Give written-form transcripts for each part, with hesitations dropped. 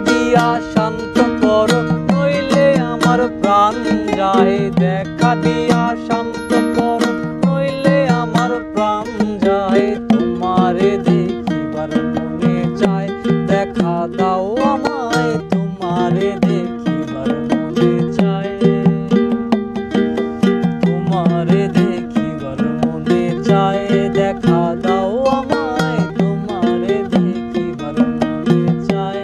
দিয়া শান্ত করো নইলে আমার প্রাণ যায়। দেখা দিয়া শান্ত করো নইলে আমার প্রাণ যায়। তোমারে দেখিবার মনে চায়, দেখা দাও আমায়। তোমারে দেখিবার মনে চায়, তোমারে দেখিবার মনে চায়, দেখা দাও আমায়। তোমারে দেখিবার মনে চায়।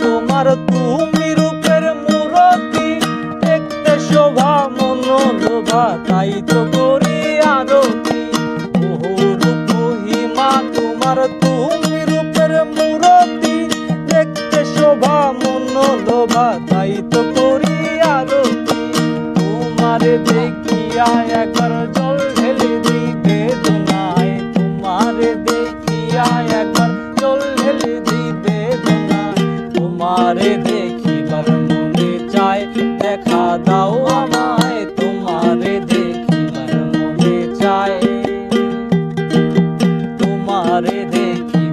তোমার তুমি রূপের মূরতি, দেখতে শোভা মনোলোভা, তাই তো করি আরতি। বহু রূপ হিমা তোমার তুমি রূপের মূরতি, দেখতে শোভা মনোলোভা, তাই তো করি আরতি। তোমারে দেখিয়া একবার জল ঢেলে দিবে দোনায়, তোমারে দেখিয়া একবার জল ঢেলে দিবে দোনায়। তোমারে দেখিবার মনে চায়, দেখা দাও আমায়। তোমারে দেখিবার মনে চায়, তোমারে দেখি